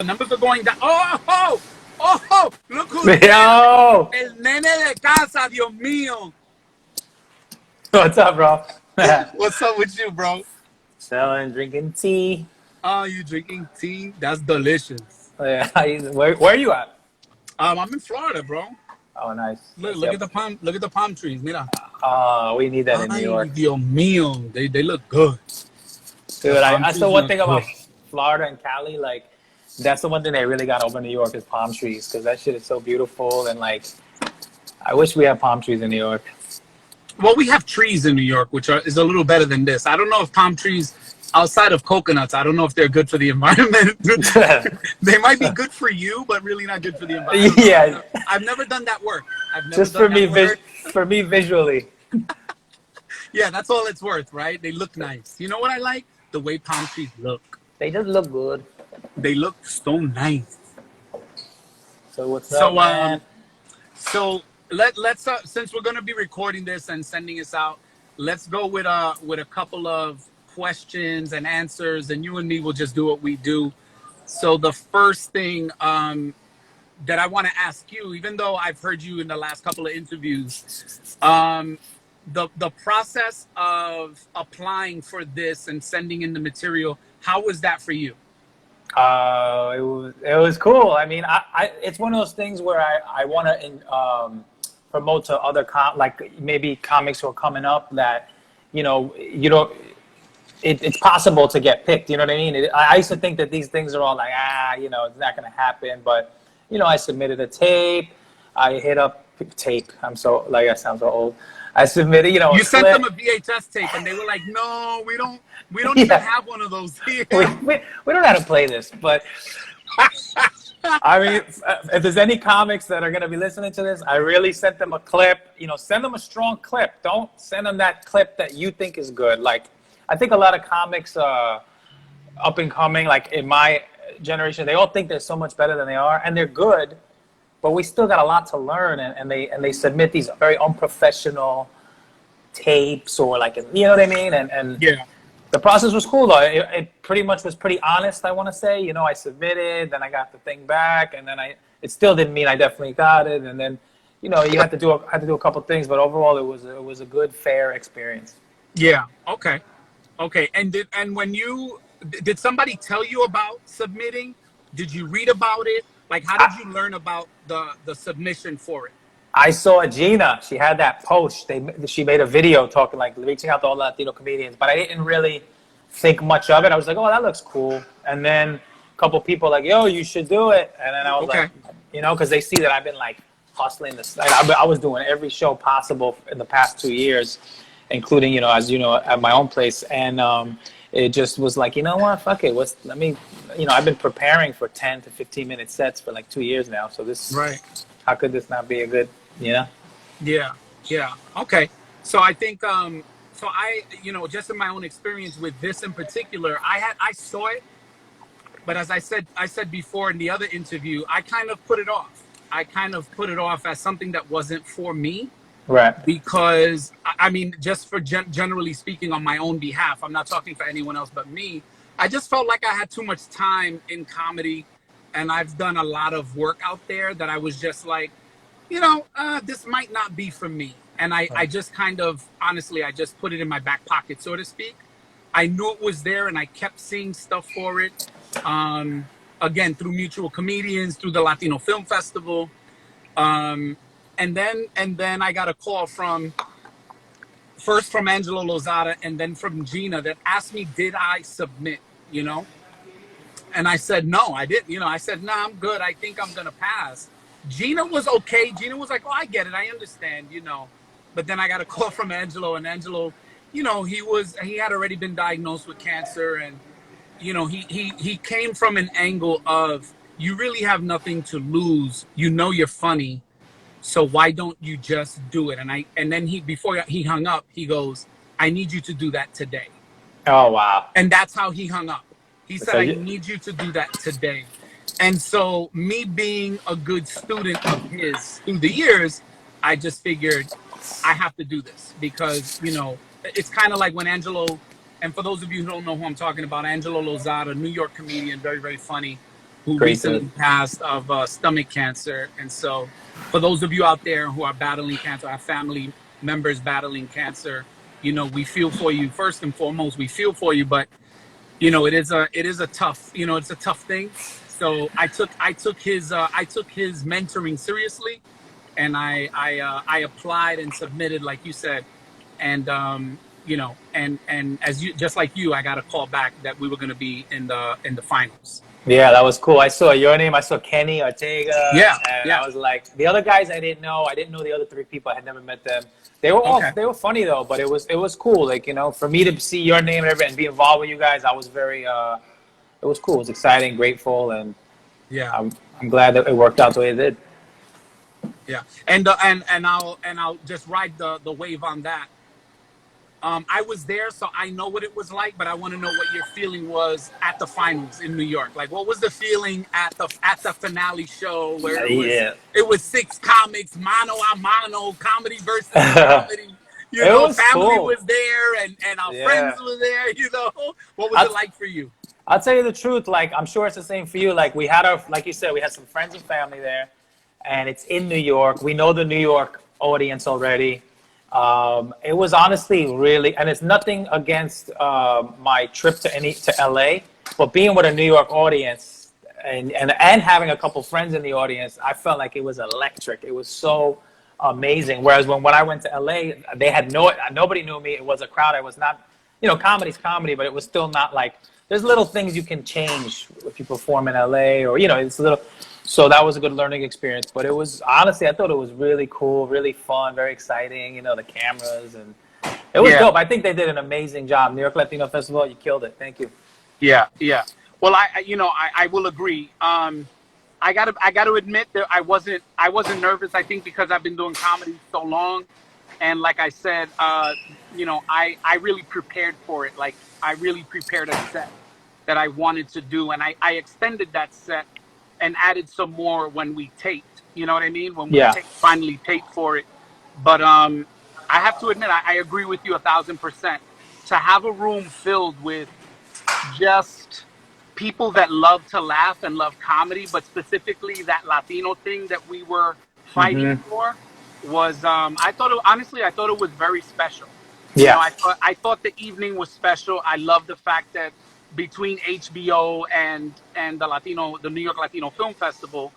The numbers are going down. Oh, look who's there. Yo! El nene de casa, Dios mío. What's up, bro? What's up with you, bro? Chilling, drinking tea. Oh, you drinking tea? That's delicious. Yeah, where are you at? I'm in Florida, bro. Oh, nice. Look at the palm. Look at the palm trees. Mira. Oh, we need that in New Ay, York. Dios mío. They look good. Dude, that's the one thing about good. Florida and Cali. Like, that's the one thing they really got over New York is palm trees, because that shit is so beautiful. And like, I wish we had palm trees in New York. Well, we have trees in New York, which is a little better than this. I don't know if palm trees outside of coconuts, I don't know if they're good for the environment. They might be good for you, but really not good for the environment. Yeah. I've never done that work. Just for me visually. Yeah, that's all it's worth, right? They look nice. You know what I like? The way palm trees look. They just look good. They look so nice. So what's up, man? So let's since we're gonna be recording this and sending this out, let's go with a couple of questions and answers, and you and me will just do what we do. So the first thing that I want to ask you, even though I've heard you in the last couple of interviews, the process of applying for this and sending in the material, how was that for you? It was cool. I mean, it's one of those things where I want to promote to other like maybe comics who are coming up that, you know, it's possible to get picked. You know what I mean? I used to think that these things are all like, you know, it's not going to happen. But, you know, I submitted a tape. I hit up tape. I sound so old. I submitted, you know, you sent them a VHS tape and they were like, no, we don't even have one of those here. We don't know how to play this, but I mean, if there's any comics that are going to be listening to this, I really sent them a clip. You know, send them a strong clip. Don't send them that clip that you think is good. Like, I think a lot of comics up and coming, like in my generation, they all think they're so much better than they are, and they're good, but we still got a lot to learn. And they submit these very unprofessional tapes, or like, you know what I mean? And yeah. The process was cool though. It pretty much was pretty honest, I want to say. You know, I submitted, then I got the thing back, and then it still didn't mean I definitely got it. And then, you know, you had to do a couple things, but overall it was a good, fair experience. Yeah. Okay. And did somebody tell you about submitting? Did you read about it? Like, how did you learn about the submission for it? I saw Gina. She had that post. She made a video talking, like, reaching out to all Latino comedians, but I didn't really think much of it. I was like, oh, that looks cool. And then a couple people like, yo, you should do it. And then I was like, you know, because they see that I've been like hustling this. Like, I was doing every show possible in the past 2 years, including, you know, as you know, at my own place. And it just was like, you know what, fuck it. I've been preparing for 10 to 15 minute sets for like 2 years now. So this, right. How could this not be a good, you know? Yeah. Okay. So I think, just in my own experience with this in particular, I saw it, but as I said before in the other interview, I kind of put it off. I kind of put it off as something that wasn't for me. Right. Because, I mean, just for generally speaking on my own behalf, I'm not talking for anyone else but me. I just felt like I had too much time in comedy, and I've done a lot of work out there that I was just like, you know, this might not be for me. And I just kind of, honestly, I just put it in my back pocket, so to speak. I knew it was there, and I kept seeing stuff for it. Again, through mutual comedians, through the Latino Film Festival. And then I got a call first from Angelo Lozada and then from Gina that asked me, did I submit, you know? And I said, no, I didn't. You know, I said, nah, I'm good. I think I'm going to pass. Gina was okay. Gina was like, oh, I get it. I understand, you know. But then I got a call from Angelo, and Angelo, you know, he had already been diagnosed with cancer. And, you know, he came from an angle of, you really have nothing to lose. You know, you're funny. So why don't you just do it? And then before he hung up, he goes, I need you to do that today. Oh, wow. And that's how he hung up. He said, I need you to do that today. And so me being a good student of his through the years, I just figured I have to do this because, you know, it's kind of like when Angelo, and for those of you who don't know who I'm talking about, Angelo Lozada, New York comedian, very, very funny. who Crazy. recently passed of stomach cancer. And so, for those of you out there who are battling cancer, have family members battling cancer, you know, we feel for you. First and foremost, we feel for you, but you know, it is a tough, you know, it's a tough thing. So I took his mentoring seriously, and I applied and submitted, like you said, and you know, and as you, just like you, I got a call back that we were going to be in the finals. Yeah, that was cool. I saw your name. I saw Kenny Ortega, Yeah, and yeah. I was like, the other guys I didn't know. I didn't know the other three people. I had never met them. Okay. They were funny though, but it was cool. Like, you know, for me to see your name and be involved with you guys, I was very it was cool. It was exciting, grateful, and Yeah, I'm glad that it worked out the way it did. yeah. And I'll just ride the wave on that. I was there, so I know what it was like, but I want to know what your feeling was at the finals in New York. Like, what was the feeling at the finale show where Yeah. it was six comics, mano a mano, comedy versus It comedy. You know, was family cool. was there, and our friends Yeah. were there. You know, what was I, it like for you? I'll tell you the truth. Like, I'm sure it's the same for you. Like, we had our, like you said, we had some friends and family there, and it's in New York. We know the New York audience already. It was honestly really, and it's nothing against my trip to LA, but being with a New York audience and having a couple friends in the audience, I felt like it was electric. It was so amazing. Whereas when I went to LA, they had nobody knew me. It was a crowd. I was not, you know, comedy's comedy, but it was still not like, there's little things you can change if you perform in LA, or, you know, it's a little, so that was a good learning experience. But it was, honestly, I thought it was really cool, really fun, very exciting, you know, the cameras, and it was Yeah, dope. I think they did an amazing job. New York Latino Festival, you killed it. Thank you. yeah, yeah. Well, you know, I will agree. I gotta admit that I wasn't nervous. I think because I've been doing comedy so long, and like I said, you know, I really prepared for it. Like, I really prepared a set that I wanted to do, and I extended that set and added some more when we taped. You know what I mean? When we Yeah. finally taped for it. But I have to admit, I agree with you 1,000%. To have a room filled with just people that love to laugh and love comedy, but specifically that Latino thing that we were fighting Hmm. for was, I thought honestly, I thought it was very special. You know, Yeah. I thought the evening was special. I love the fact that between HBO and the New York Latino Film Festival,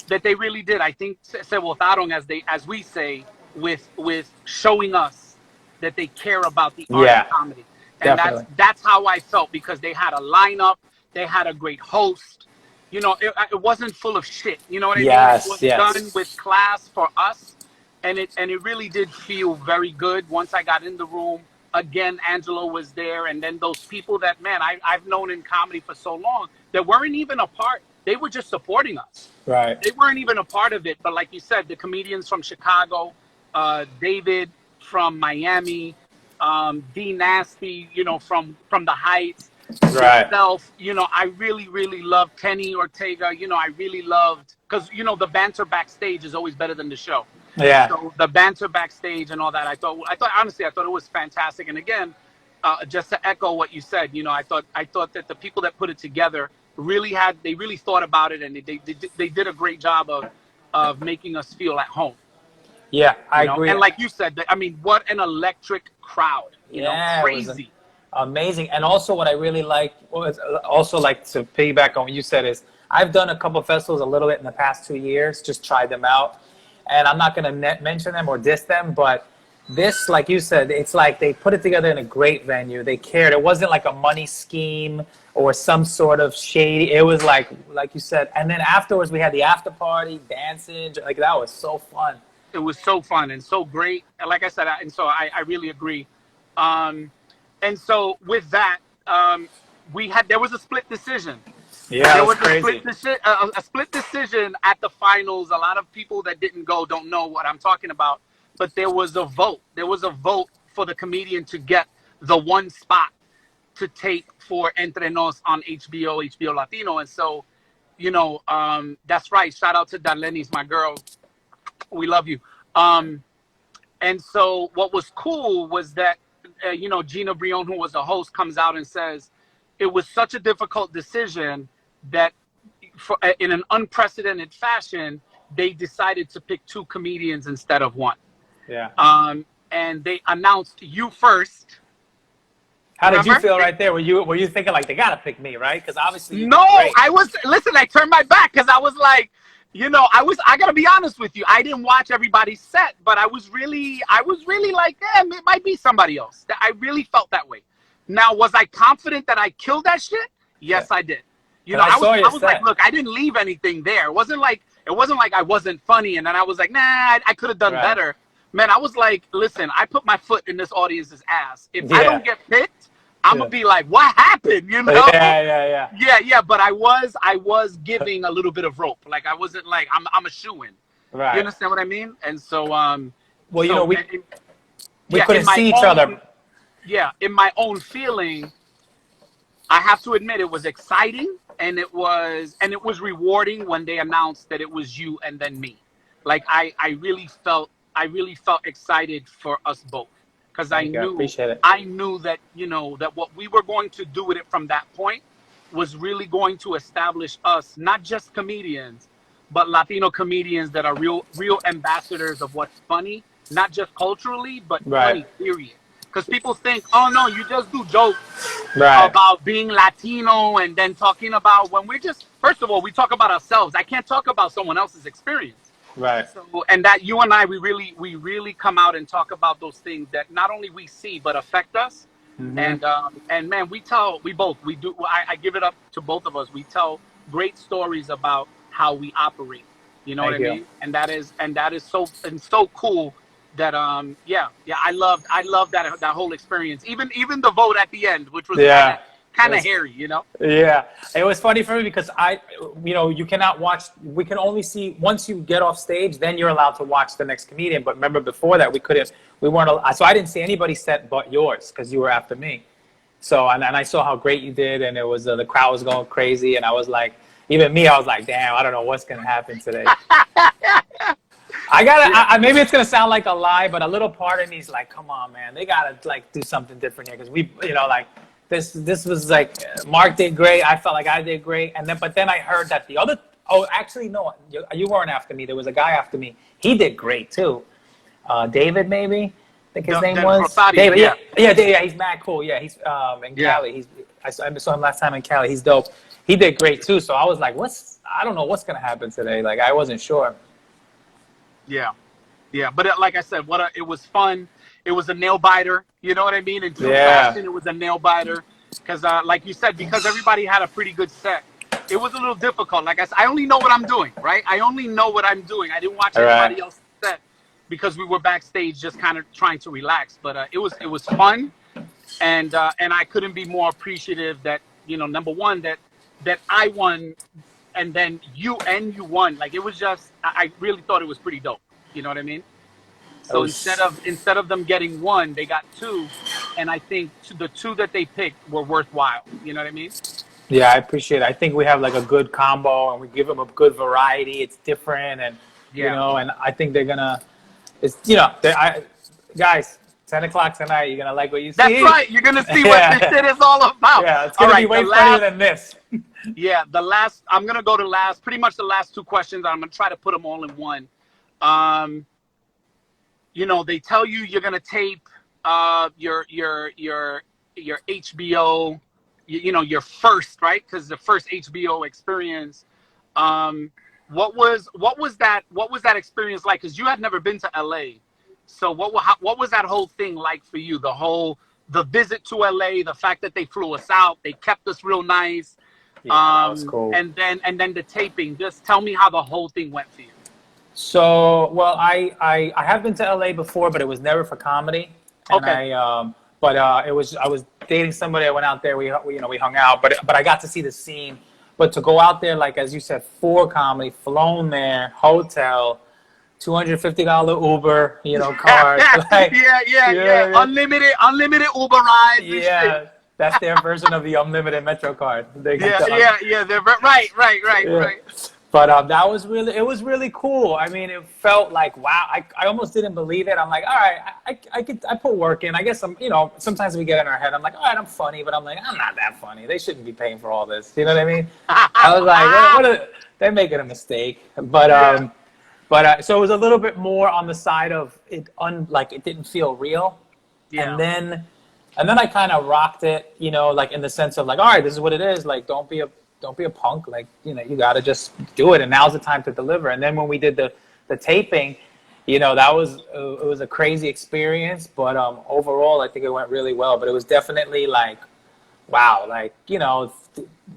that they really did. I think se votaron, as we say, with showing us that they care about the art of Yeah. comedy. And Definitely. that's how I felt, because they had a lineup, they had a great host. You know, it wasn't full of shit. You know what I mean? It Yes. was done Yes. with class for us, and it really did feel very good once I got in the room. Again, Angelo was there, and then those people that, man, I've known in comedy for so long, that weren't even a part. They were just supporting us. Right. They weren't even a part of it. But like you said, the comedians from Chicago, David from Miami, D Nasty, you know, from the Heights, Right. yourself, you know, I really, really loved Kenny Ortega. You know, I really loved, because, you know, the banter backstage is always better than the show. Yeah. So the banter backstage and all that, I thought honestly, I thought it was fantastic. And again, just to echo what you said, you know, I thought that the people that put it together they really thought about it, and they did a great job of making us feel at home. Yeah. I You know, agree. and like you said, I mean, what an electric crowd. You know, Yeah, it was crazy. amazing. And also, what I really like was also, like, to piggyback on what you said, is I've done a couple of festivals a little bit in the past 2 years, just tried them out. And I'm not going to mention them or diss them, but this, like you said, it's like they put it together in a great venue. They cared. It wasn't like a money scheme or some sort of shady. It was like you said. And then afterwards, we had the after party, dancing. Like, that was so fun. It was so fun and so great. And like I said, and so I really agree. Um, and so with that, there was a split decision. Yeah, it There was was crazy. a split decision at the finals. A lot of people that didn't go don't know what I'm talking about, but there was a vote. There was a vote for the comedian to get the one spot to take for Entre Nos on HBO Latino. And so, you know, that's right. Shout out to Darlene's my girl. We love you. Um, and so what was cool was that, you know, Gina Brion, who was the host, comes out and says it was such a difficult decision that in an unprecedented fashion, they decided to pick 2 comedians instead of 1. Yeah. And they announced you first. How did you Remember? feel right there? Were you thinking like they gotta pick me, right? Because obviously No, great. listen, I turned my back because I was like, I gotta be honest with you. I didn't watch everybody's set, but I was really like, it might be somebody else. I really felt that way. Now, was I confident that I killed that shit? Yes, I did. I was like, look, I didn't leave anything there. It wasn't like I wasn't funny and then I was like, nah, I could have done better. Man, I was like, listen, I put my foot in this audience's ass. If I don't get picked, I'm gonna be like, what happened? Yeah. But I was giving a little bit of rope. Like I wasn't like I'm a shoo-in. Right. You understand what I mean? And so well, we couldn't see each other. Yeah, in my own feeling, I have to admit it was exciting and it was rewarding when they announced that it was you and then me. Like I really felt excited for us both. Because I knew that, that what we were going to do with it from that point was really going to establish us, not just comedians, but Latino comedians that are real ambassadors of what's funny, not just culturally, but funny, period. Because people think, oh, no, you just do jokes about being Latino and then talking about when we're just, first of all, we talk about ourselves. I can't talk about someone else's experience. Right. So, and that you and I, we really come out and talk about those things that not only we see but affect us. Mm-hmm. And man, we do. I give it up to both of us. We tell great stories about how we operate. You know what I mean? And that is so cool. That I loved that whole experience. Even the vote at the end, which was kind of hairy, Yeah, it was funny for me because you cannot watch. We can only see once you get off stage, then you're allowed to watch the next comedian. But remember, before that, we weren't. So I didn't see anybody's set but yours because you were after me. So and I saw how great you did, and it was the crowd was going crazy, and I was like, even me, I was like, damn, I don't know what's gonna happen today. Maybe it's gonna sound like a lie, but a little part of me is like, come on, man, they gotta like do something different here because this was like Mark did great. I felt like I did great, but then I heard that the other. Oh, actually, no, you weren't after me. There was a guy after me. He did great too. David, maybe I think his name was Rosario, David. Yeah, he's mad cool. Yeah, he's in Cali. I saw him last time in Cali. He's dope. He did great too. So I was like, I don't know what's gonna happen today. Like I wasn't sure. Yeah, but like I said, it was fun. It was a nail biter. You know what I mean? In true fashion, it was a nail biter. Because, like you said, because everybody had a pretty good set, it was a little difficult. Like I said, I only know what I'm doing, right? I only know what I'm doing. I didn't watch anybody else's set because we were backstage just kind of trying to relax. But it was fun, and I couldn't be more appreciative that number one that I won. And then you won. Like it was just, I really thought it was pretty dope. You know what I mean? So instead of them getting 1, they got 2, and I think the 2 that they picked were worthwhile. You know what I mean? Yeah, I appreciate it. I think we have like a good combo, and we give them a good variety. It's different, and and I think they're gonna. It's guys. 10 o'clock tonight. You're gonna like what you see. That's right. You're gonna see what this shit is all about. Yeah, it's gonna be way funnier than this. Yeah, I'm gonna go to pretty much the last 2 questions. I'm gonna try to put them all in one. They tell you you're gonna tape your HBO, your first, right? Because the first HBO experience. What was that experience like? Because you had never been to LA. So what was that whole thing like for you? The visit to LA, the fact that they flew us out, they kept us real nice. Yeah, that was cool. And then the taping. Just tell me how the whole thing went for you. So, well, I have been to LA before, but it was never for comedy. And okay. I was dating somebody. I went out there. We hung out, but I got to see the scene. But to go out there, like as you said, for comedy, flown there, hotel, $250 Uber, card. Like, yeah. Unlimited Uber rides. Yeah, that's their version of the unlimited Metro card. Yeah. They're right. But it was really cool. I mean, it felt like, wow, I almost didn't believe it. I'm like, all right, I put work in. I guess sometimes we get in our head. I'm like, all right, I'm funny, but I'm like, I'm not that funny. They shouldn't be paying for all this. You know what I mean? I was like, they're making a mistake. But, Yeah. so it was a little bit more on the side of it, like it didn't feel real. Yeah. And then I kind of rocked it, like in the sense of like, all right, this is what it is. Like, don't be a punk. Like, you got to just do it. And now's the time to deliver. And then when we did the taping, that was, it was a crazy experience. But overall, I think it went really well. But it was definitely like, wow, like,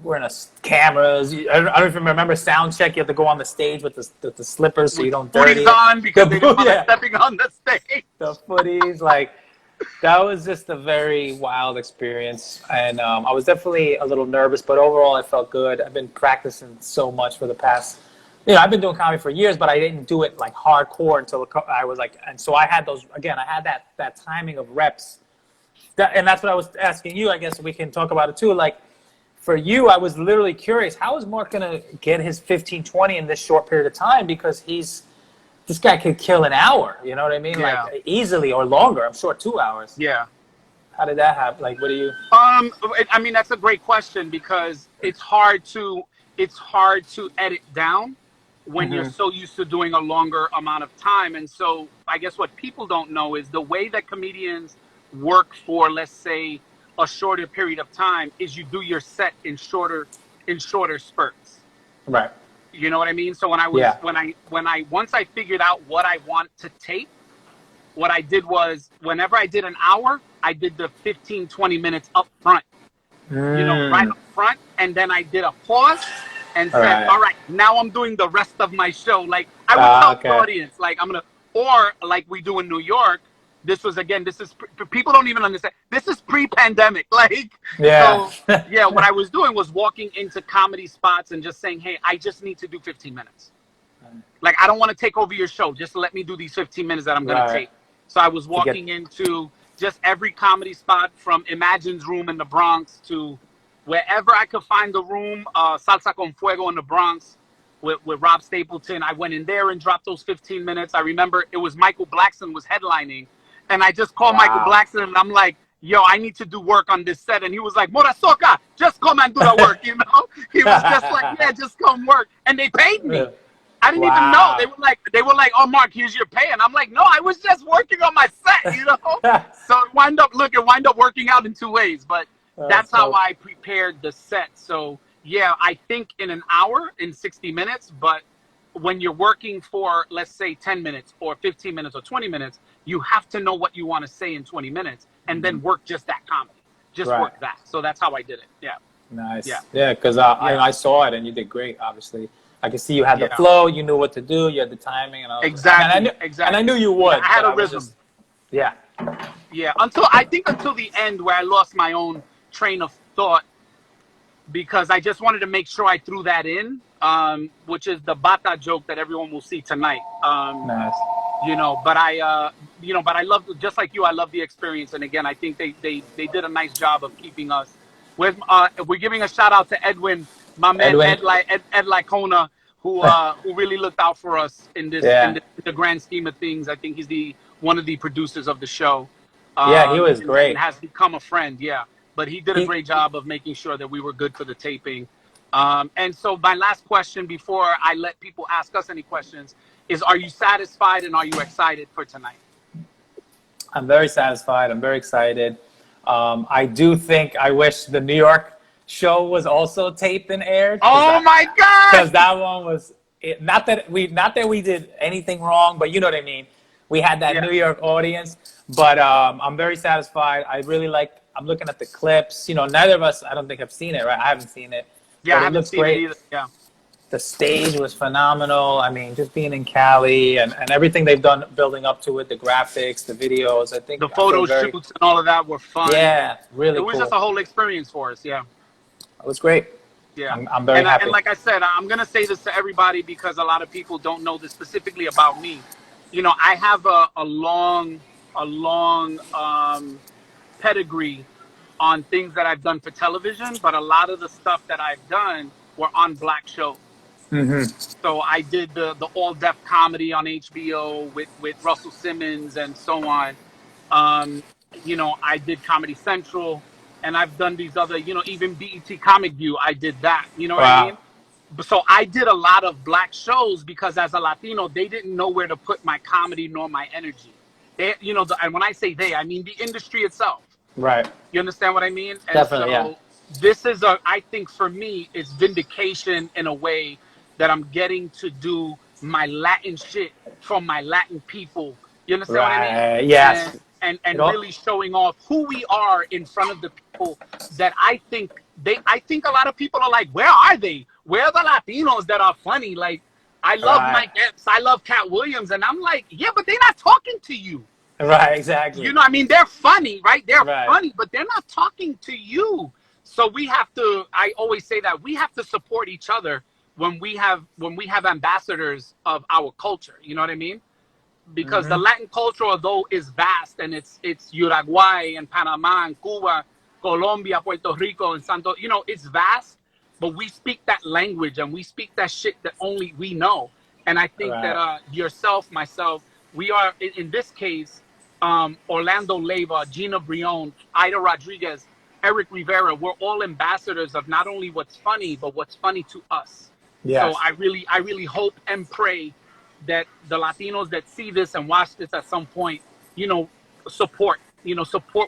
we're in cameras. I don't even remember sound check. You have to go on the stage with the slippers so you don't dirty it. On because they didn't want yeah. stepping on the stage. The footies, like. That was just a very wild experience, and I was definitely a little nervous, but overall I felt good. I've been practicing so much for the past, I've been doing comedy for years, but I didn't do it like hardcore until I was like, and so I had I had that timing of reps, and that's what I was asking you. I guess we can talk about it too. Like for you, I was literally curious, how is Mark gonna get his 15-20 in this short period of time? Because this guy could kill an hour, you know what I mean? Yeah. Like easily or longer. I'm sure 2 hours. Yeah. How did that happen? Like, what do you? I mean, that's a great question because it's hard to edit down when you're so used to doing a longer amount of time. And so I guess what people don't know is the way that comedians work for, let's say, a shorter period of time is you do your set in shorter spurts. Right. You know what I mean? So once I figured out what I want to tape, what I did was whenever I did an hour, I did the 15-20 minutes up front, right up front. And then I did a pause and said, all right, now I'm doing the rest of my show. Like I would tell the audience, like or like we do in New York, this is people don't even understand. This is pre-pandemic. Like, yeah. So, yeah, what I was doing was walking into comedy spots and just saying, hey, I just need to do 15 minutes. Like, I don't want to take over your show. Just let me do these 15 minutes that I'm going to take. So I was walking into just every comedy spot from Imagine's room in the Bronx to wherever I could find the room, Salsa con Fuego in the Bronx with Rob Stapleton. I went in there and dropped those 15 minutes. I remember it was Michael Blackson was headlining. And I just called Michael Blackson and I'm like, yo, I need to do work on this set. And he was like, Morasoka, just come and do the work, He was just like, yeah, just come work. And they paid me. I didn't even know. They were like, oh, Mark, here's your pay. And I'm like, no, I was just working on my set, So it wind up working out in two ways. But that's how I prepared the set. So, yeah, I think in an hour, in 60 minutes. But when you're working for, let's say, 10 minutes or 15 minutes or 20 minutes, you have to know what you want to say in 20 minutes and then work just that comedy. Just work that. So that's how I did it. Yeah. Nice. Yeah, because I saw it and you did great, obviously. I could see you had the flow, you knew what to do, you had the timing. And exactly. And I knew you would. I had a rhythm. Yeah, until the end where I lost my own train of thought because I just wanted to make sure I threw that in, which is the bata joke that everyone will see tonight. Nice. But I love, just like you, I love the experience. And again, I think they did a nice job of keeping us with, we're giving a shout out to Edwin, my man, Ed Lycona, who really looked out for us in this, in the grand scheme of things. I think he's one of the producers of the show. He was great. And has become a friend. Yeah. But he did a great job of making sure that we were good for the taping. And so my last question before I let people ask us any questions is, are you satisfied and are you excited for tonight? I'm very satisfied. I'm very excited. I do think I wish the New York show was also taped and aired. Oh my God! Because that one was not that we did anything wrong, but you know what I mean. We had that New York audience, but I'm very satisfied. I really like. I'm looking at the clips. Neither of us, I don't think, have seen it. Right? I haven't seen it. Yeah, I haven't seen it either. Yeah. The stage was phenomenal. I mean, just being in Cali and everything they've done building up to it, the graphics, the videos, I think. The photo shoots and all of that were fun. Yeah, really cool. It was just a whole experience for us, yeah. It was great. Yeah. I'm very happy. And like I said, I'm going to say this to everybody because a lot of people don't know this specifically about me. I have a long pedigree on things that I've done for television, but a lot of the stuff that I've done were on black shows. So I did the all deaf comedy on HBO with Russell Simmons and so on. Um, I did Comedy Central, and I've done these other, even BET Comic View. I did that. You know what I Wow. mean? So I did a lot of black shows because as a Latino, they didn't know where to put my comedy nor my energy. And when I say they, I mean the industry itself. Right. You understand what I mean? And Definitely. Yeah. so I think for me, it's vindication in a way that I'm getting to do my Latin shit from my Latin people. You understand what I mean? Right. And Yes. You and know. really showing off who we are in front of the people that I think a lot of people are like, where are they? Where are the Latinos that are funny? Like, I love Right. Mike Epps, I love Cat Williams, and I'm like, yeah, but they're not talking to you. Right. Exactly. I mean, they're funny, right? They're Right. funny, but they're not talking to you. So we have to, I always say that we have to support each other when we have ambassadors of our culture. You know what I mean? Because the Latin culture, although is vast, and it's Uruguay and Panama and Cuba, Colombia, Puerto Rico, and Santo, it's vast, but we speak that language and we speak that shit that only we know. And I think Right. that yourself, myself, we are in this case, Orlando Leyva, Gina Brion, Ida Rodriguez, Eric Rivera, we're all ambassadors of not only what's funny, but what's funny to us. So Yes. I really hope and pray that the Latinos that see this and watch this at some point, support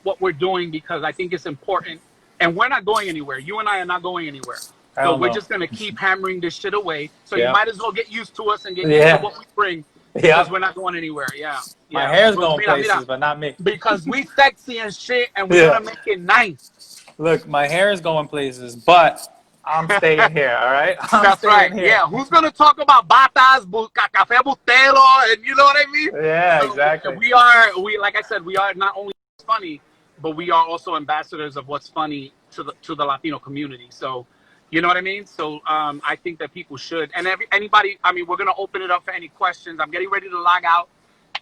what we're doing, because I think it's important. And we're not going anywhere. You and I are not going anywhere. I So don't we're know. just gonna keep hammering this shit away. So you Yeah. might as well get used to us and get used to Yeah. what we bring, because Yeah. we're not going anywhere. Yeah. My Yeah. hair's Because going places, but not me. because we sexy and shit, and we're Yeah. gonna make it nice. Look, my hair is going places, but I'm staying here. All right. I'm That's staying right. here. Yeah. Who's gonna talk about batas, café bustelo, and you know what I mean? Yeah. So Exactly. we like I said, we are not only funny, but we are also ambassadors of what's funny to the Latino community. So, you know what I mean? So I think that people should, and anybody. I mean, we're gonna open it up for any questions. I'm getting ready to log out,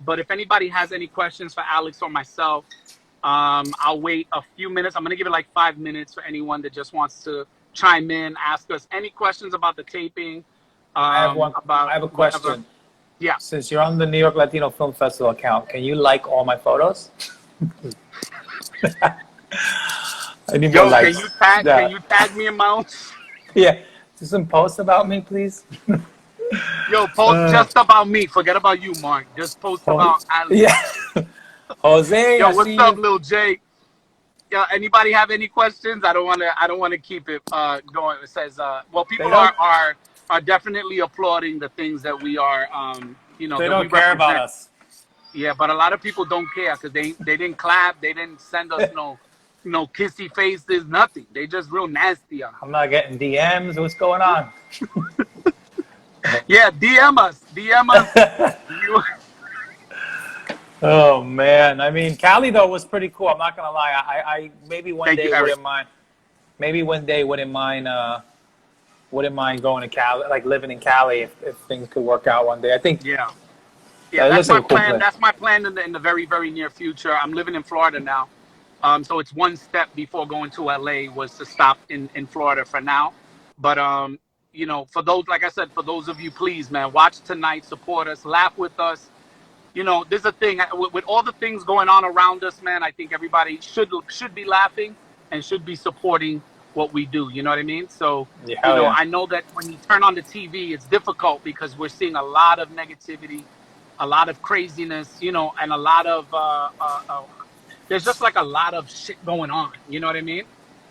but if anybody has any questions for Alex or myself, I'll wait a few minutes. I'm gonna give it like 5 minutes for anyone that just wants to chime in, ask us any questions about the taping. I have one. About I have a whatever. question. Yeah. Since you're on the New York Latino Film Festival account, can you like all my photos? I need more Yo, likes. can you tag me in my own? Yeah. Do some posts about me, please. Yo, post just about me. Forget about you, Mark. Just post about Alex. Yeah. Jose. Yo, I what's see up, you. Lil Jay? Yeah, anybody have any questions? I don't want to keep it going. It says well, people are definitely applauding the things that we are They that don't we care represent. about us. Yeah, but a lot of people don't care because they didn't clap, they didn't send us no kissy faces, nothing. They just real nasty. I'm not getting DMs. What's going on? Yeah, DM us. Oh man, I mean, Cali though was pretty cool. I'm not gonna lie. I maybe one Thank day you, Eric. wouldn't mind. Maybe one day wouldn't mind going to Cali, like living in Cali if things could work out one day. I think. Yeah, It that's looks my like a cool plan. place. That's my plan in the very, very near future. I'm living in Florida now. So it's one step before going to LA was to stop in Florida for now. But for those, like I said, for those of you, please, man, watch tonight, support us, laugh with us. There's a thing with all the things going on around us, man. I think everybody should be laughing and should be supporting what we do. You know what I mean? So, Yeah, I know that when you turn on the TV, it's difficult because we're seeing a lot of negativity, a lot of craziness, and a lot of there's just like a lot of shit going on. You know what I mean?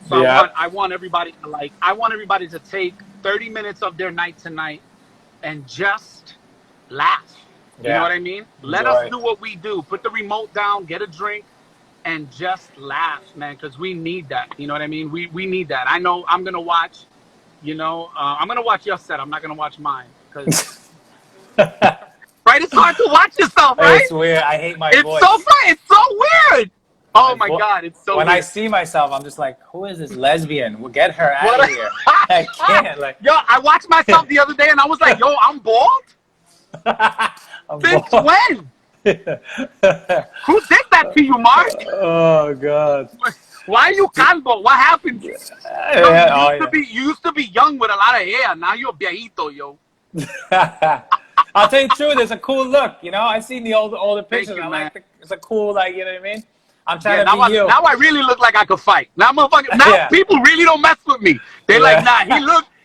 So Yeah. I want everybody to take 30 minutes of their night tonight and just laugh. You know what I mean? Let us do what we do. Put the remote down, get a drink, and just laugh, man, because we need that. You know what I mean? We need that. I know I'm going to watch, I'm going to watch your set. I'm not going to watch mine. Cause, right? It's hard to watch yourself, right? It's weird. I hate my it's voice. So fun. It's so weird. Oh, my God. It's so when weird. I see myself, I'm just like, who is this lesbian? We'll get her out of here. I can't. Like, Yo, I watched myself the other day, and I was like, yo, I'm bald? Since when? Who did that to you, Mark? Oh God. Why are you calvo? What happened? Yo, Yeah, you used to be young with a lot of hair. Now you're viejito, yo. I'll tell you the truth. It's a cool look. You know, I've seen the older Thank pictures. you, I man. like it's a cool, like, you know what I mean. I'm trying Yeah, to be you. now I really look like I could fight. Now, motherfucker, now Yeah. people really don't mess with me. They Yeah. like, nah,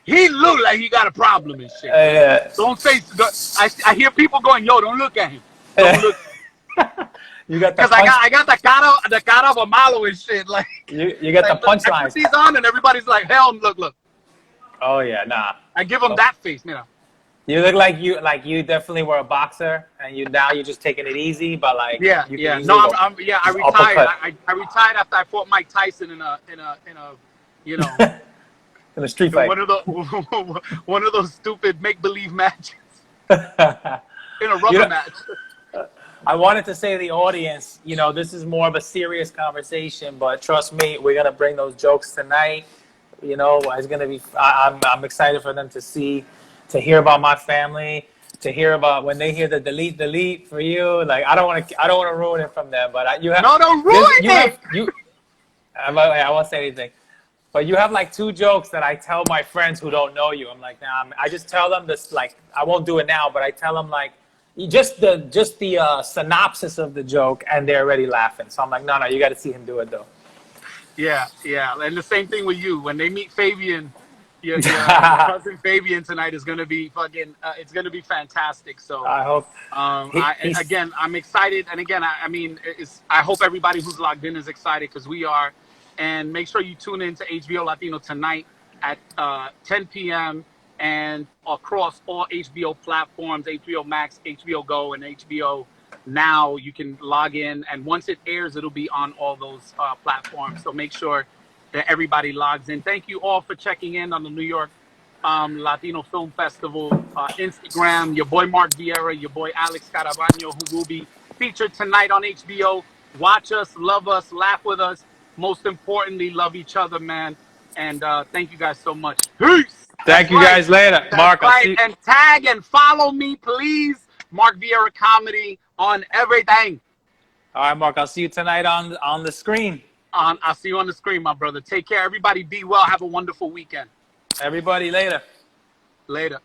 he look like he got a problem and shit. Yeah. Don't say. I hear people going, yo, don't look at him. Don't look. You got the Because punch. I got the cara of a malo and shit. Like You got like, the I put punchlines. these on and everybody's like, hell, look. Oh yeah, nah. I give them that face, you know. You look like you definitely were a boxer, and now you're just taking it easy. But like, Yeah, you can yeah. easily No, go I retired. uppercut. I retired after I fought Mike Tyson in a you know, in a street in fight. one of those stupid make believe matches in a rubber match. I wanted to say to the audience, you know, this is more of a serious conversation, but trust me, we're gonna bring those jokes tonight. You know, it's gonna be. I'm excited for them to hear about my family, to hear about when they hear the delete for you. Like, I don't want to ruin it from them, but you have. No, don't ruin it. I won't say anything. But you have like 2 jokes that I tell my friends who don't know you. I'm like, nah, I just tell them this, like, I won't do it now, but I tell them like, just the synopsis of the joke, and they're already laughing. So I'm like, no, you got to see him do it though. Yeah, and the same thing with you. When they meet Fabian, your cousin Fabian tonight is gonna be fucking. It's gonna be fantastic. So I hope. I'm excited, and again, I hope everybody who's logged in is excited because we are. And make sure you tune in to HBO Latino tonight at 10 p.m. and across all HBO platforms, HBO Max, HBO Go, and HBO Now. You can log in, and once it airs, it'll be on all those platforms. So make sure that everybody logs in. Thank you all for checking in on the New York Latino Film Festival Instagram. Your boy Mark Viera, your boy Alex Carabaño, who will be featured tonight on HBO. Watch us, love us, laugh with us. Most importantly, love each other, man. And thank you guys so much. Peace. Thank you guys later. Mark, I'll see you. And tag and follow me, please. Mark Viera Comedy on everything. All right, Mark, I'll see you tonight on the screen. I'll see you on the screen, my brother. Take care. Everybody be well. Have a wonderful weekend. Everybody later. Later.